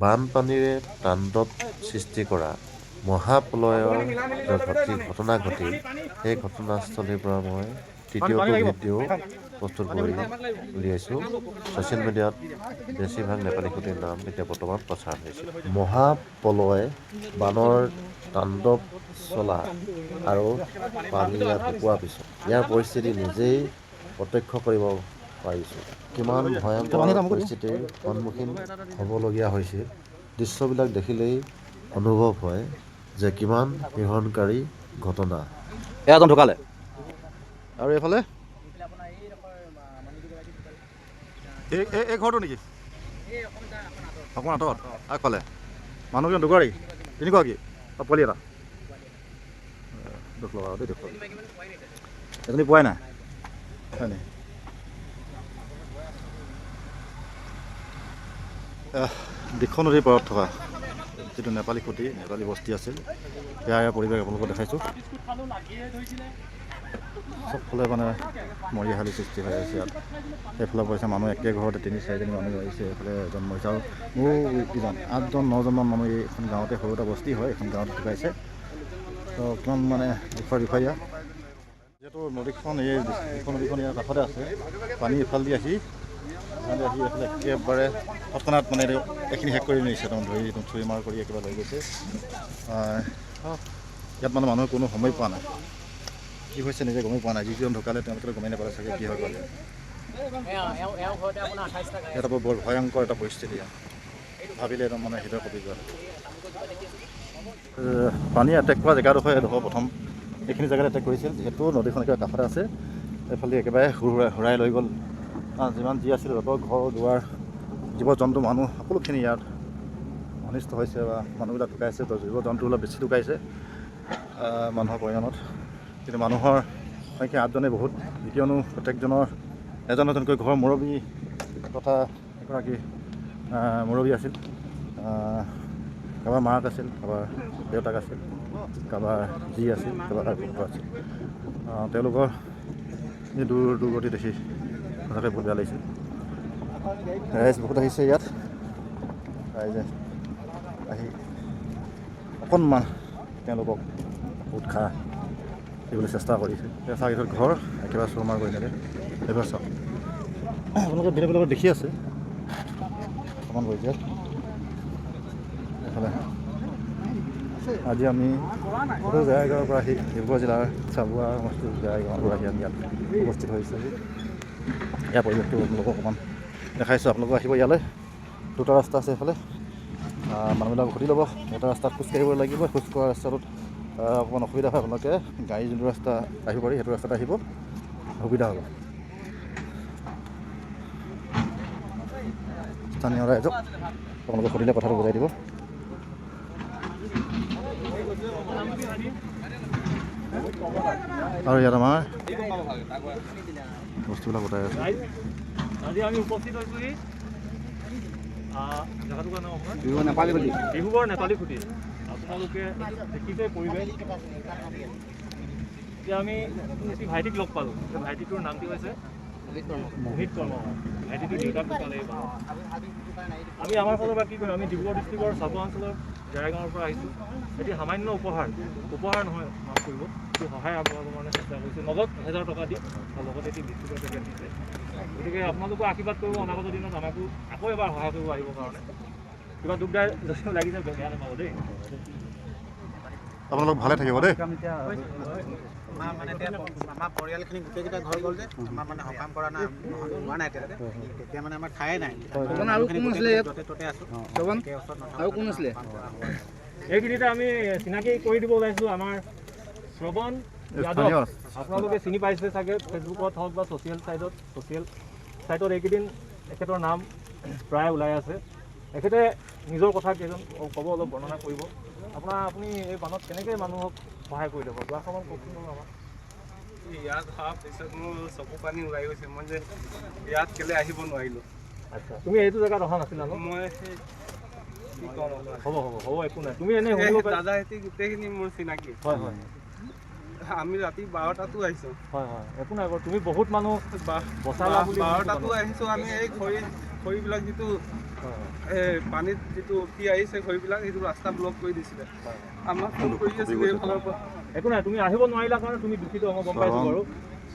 বানপানীৰে তাণ্ডৱ সৃষ্টি কৰা মহাপ্ৰলয়ৰ যে ঘটনা ঘটিল, সেই ঘটনাস্থলীৰ পৰা মই তৃতীয়টো ভিডিঅ' প্ৰস্তুত কৰি উলিয়াইছোঁ। ছ'চিয়েল মিডিয়াত বেছিভাগ নেপালী খুঁটিৰ নাম এতিয়া বৰ্তমান প্ৰচাৰ হৈছে। মহাপ্ৰলয়, বানৰ তাণ্ডৱ চলা আৰু পানী ইয়াত শুকোৱাৰ পিছত ইয়াৰ পৰিস্থিতি নিজেই প্ৰত্যক্ষ কৰিব পাৰিছোঁ। কিমান ভয়ংকৰ পৰিস্থিতিৰ সন্মুখীন হ'বলগীয়া হৈছিল। দৃশ্যবিলাক দেখিলেই অনুভৱ হয় যে কিমান শিহৰণকাৰী ঘটনা। এজন ঢুকালে আৰু এইফালে এই ঘৰটো নেকি অকণমান আঁতৰত আগফালে মানুহজন দুগৰাকী তিনিগৰাকী পোৱালি এটা দুখ লগা দেই, দুখ লগা এজনী পোৱাই নাই হয় নি? দিখৌ নদীৰ পাৰত থকা যিটো নেপালী খুঁটি, নেপালী বস্তি আছিল, ইয়াৰ পৰিৱেশ আপোনালোকক দেখাইছোঁ। চবফালে মানে মৰিশালি সৃষ্টি হৈ আছে ইয়াত। এইফালে পৰিছে মানুহ একে ঘৰতে ৩-৪জনী মানুহ আহিছে, এইফালে এজন মৰিছে আৰু মোৰ কিজন 8-9জনমান মানুহ এইখন গাঁৱতে, সৰু এটা বস্তি হয়, এইখন গাঁৱত ঢুকাইছে। তো কিমান মানে দুখৰ বিষয় ইয়াত। যিহেতু নদীখন নদীখন ইয়াৰ কাষতে আছে, পানী ইফালেদি আহি এইফালে একেবাৰে তৎক্ষণাত মানে এইখিনি শেষ কৰি নিছে, একদম ধৰি চুৰি মাৰ কৰি একেবাৰে লৈ গৈছে। ইয়াত মানে মানুহে কোনো সময় পোৱা নাই, কি হৈছে নিজে গমেই পোৱা নাই। যিজন ঢুকালে তেওঁলোকে গমেই নাপালে চাগে কি হৈ গ'ল। এটা বৰ ভয়ংকৰ এটা পৰিস্থিতি, ভাবিলে একদম মানে হৃদয় কঁপি যোৱা। পানী এটেক কৰা জেগাডোখৰ এডোখৰ প্ৰথম এইখিনি জেগাত এটেক কৰিছিল, যিহেতু নদীখন একেবাৰে কাষতে আছে। এইফালে একেবাৰে হুৰাই লৈ গ'ল যিমান যি আছিল, যত ঘৰ দুৱাৰ, জীৱ জন্তু, মানুহ সকলোখিনি ইয়াত অনিষ্ট হৈছে বা মানুহবিলাক ঢুকাইছে। তো জীৱ জন্তু অলপ বেছি ঢুকাইছে মানুহৰ পৰিমাণত, কিন্তু মানুহৰ সংখ্যা 8জনেই বহুত। কিয়নো প্ৰত্যেকজনৰ এজন এজনকৈ ঘৰৰ মুৰব্বী তথা এগৰাকী মুৰব্বী আছিল। কাৰোবাৰ মাক আছিল, কাৰোবাৰ দেউতাক আছিল, কাৰোবাৰ যি আছিল, কাৰোবাৰ পুত্ৰ আছিল। তেওঁলোকৰ এই দুৰ্গতি দেখি সঁচাকৈ বহুত বেয়া লাগিছিল। ৰাইজ বহুত আহিছে ইয়াত, ৰাইজে আহি অকণমান তেওঁলোকক উৎসাহ দিবলৈ চেষ্টা কৰিছে। চাওক এইখন ঘৰ একেবাৰে চুৰমাৰ কৰি থাকে। এইবাৰ চাওক, আপোনালোকে ভিডিঅ'বিলাকত দেখি আছে অকণমান কৰিছে। এইফালে আজি আমি জেৰাইগাঁৱৰ পৰা আহি ডিব্ৰুগড় জিলাৰ চাবুৱা সমষ্টিৰ জেৰাইগাঁৱৰ পৰা আহি আমি ইয়াত উপস্থিত হৈছোঁ। ইয়াৰ পৰিৱেশটো আপোনালোকক অকণমান দেখাইছোঁ। আপোনালোকে আহিব ইয়ালৈ, দুটা ৰাস্তা আছে এইফালে। মানুহবিলাক ঘূৰি ল'ব, এটা ৰাস্তাত খোজকাঢ়িব লাগিব। খোজকঢ়া ৰাস্তাটোত অকণমান অসুবিধা হয়, আপোনালোকে গাড়ী যোনটো ৰাস্তা আহিব পাৰি সেইটো ৰাস্তাত আহিব, সুবিধা হ'ব। স্থানীয় ৰাইজক আপোনালোকে সুধিলে কথাটো বুজাই দিব। আৰু ইয়াত আমাৰ বস্তুবিলাক গোটাই আছে। আজি আমি উপস্থিত হৈছোঁহি জেগাটুকুৰা নাম আপোনাৰ ডিব্ৰুগড় নেপালী খুঁটি। আপোনালোকে দেখিছে পৰিৱেশ। এতিয়া আমি এটি ভাইটিক লগ পালোঁ। ভাইটিটোৰ নামটো হৈছে মোহিত কৰ্মকাৰ। ভাইটিটোৰ দেউতাক ঢুকালে। আমি আমাৰ ফালৰ পৰা কি কৰিম, আমি ডিব্ৰুগড় ডিষ্ট্ৰিক্টৰ চাবুৱা অঞ্চলৰ জেৰাইগাঁৱৰ পৰা আহিছোঁ। এটি সামান্য উপহাৰ নহয়, মাফ কৰিব, এইটো সহায় আগবঢ়াবৰ কাৰণে চেষ্টা কৰিছোঁ। নগদ 1000 টকা দি লগতে এটি বিস্কুটৰ পেকেট দিছে। গতিকে আপোনালোকো আশীৰ্বাদ কৰিব, অনাগত দিনত আমাকো আকৌ এবাৰ সহায় কৰিব আহিবৰ কাৰণে। কিবা দুখদাৰ যদিও লাগিছে বেয়া নাপাব দেই। আপোনালোক ভালে থাকিব দেই। মানে আমাৰ পৰিয়ালখিনি গোটেইকেইটা ঘৰ গ'ল যে, আমাৰ মানে সকাম কৰা নাই, হোৱা নাই এতিয়ালৈকে। তেতিয়া মানে আমাৰ ঠায়ে নাই। এইখিনিতে আমি চিনাকি কৰি দিব ওলাইছোঁ আমাৰ শ্ৰৱণ যাদৱ। আপোনালোকে চিনি পাইছে চাগে, ফেচবুকত হওক বা ছ'চিয়েল ছাইটত এইকেইদিন এখেতৰ নাম প্ৰায় ওলাই আছে। এখেতে নিজৰ কথা কেইজন ক'ব, অলপ বৰ্ণনা কৰিব। আপুনি এই বানত কেনেকৈ মানুহক সহায় কৰিলে বাৰু দুআষাৰমান কওকচোন বাৰু আমাক। ইয়াত অহাৰ পিছত মোৰ চকু পানী ওলাই গৈছে। মই যে ইয়াত কেলৈ আহিব নোৱাৰিলোঁ। আচ্ছা, তুমি এইটো জেগাত অহা নাছিলা ন? মই কি ক'ম, হ'ব একো নাই। তুমি এনেই দাদা হেঁতি গোটেইখিনি মোৰ চিনাকি। হয়। আমি ৰাতি 12টাতো আহিছোঁ। হয়, একো নাই বাৰু। তুমি বহুত মানুহ বচালা বুলি 12টাতো আহিছোঁ। আমি এই খৰিবিলাক যিটো পানীত যিটো উঠি আহিছে খৰিবিলাক সেইটো ৰাস্তা ব্লক কৰি দিছিলে আমাক ফোন কৰি আছিলে এইফালৰ পৰা একো নাই তুমি আহিব নোৱাৰিলা কাৰণে তুমি দুখিত মই গম পাইছোঁ বাৰু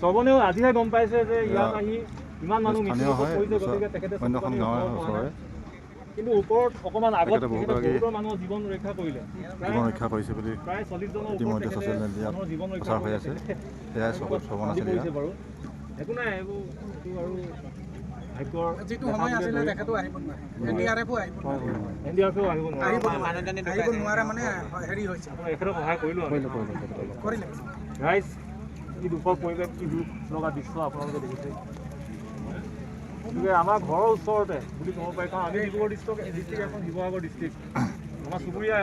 শ্ৰৱণেও আজিহে গম পাইছে যে ইয়াত আহি ইমান মানুহ স্থানীয় হয় কৰিছে গতিকে তেখেতে অন্যখন গাঁৱৰ ওচৰৰে কিন্তু ওপৰত অকণমান আগত তেখেতে বহুতৰ মানুহৰ জীৱন ৰক্ষা কৰিলে জীৱন ৰক্ষা কৰিছে বুলি প্ৰায় 40 জনৰ ইতিমধ্যে ছ'চিয়েল মিডিয়াত মানুহৰ জীৱন ৰক্ষা প্ৰচাৰ হৈ আছে সেয়াই শ্ৰৱণ আছিল কৰিছে বাৰু একো নাই এইবোৰ আৰু ভাগ্যৰ যিটো সময় আছিলে তেখেতো আহিব নোৱাৰে NDRF আহিব NDRF আহিব নোৱাৰে আহিব নোৱাৰে মানে হেৰি হৈছে এখেতক সহায় কৰিলোঁ আমি কৰিলে ৰাইজ কি দুখৰ পৰিৱেশ কি দুখ লগা দৃশ্য আপোনালোকে দেখিছে গতিকে আমাৰ ঘৰৰ ওচৰতে বুলি ক'ব পাৰি কাৰণ আমি ডিব্ৰুগড় ডিষ্ট্ৰিক্ট এখন শিৱসাগৰ ডিষ্ট্ৰিক্ট আমাৰ চুবুৰীয়া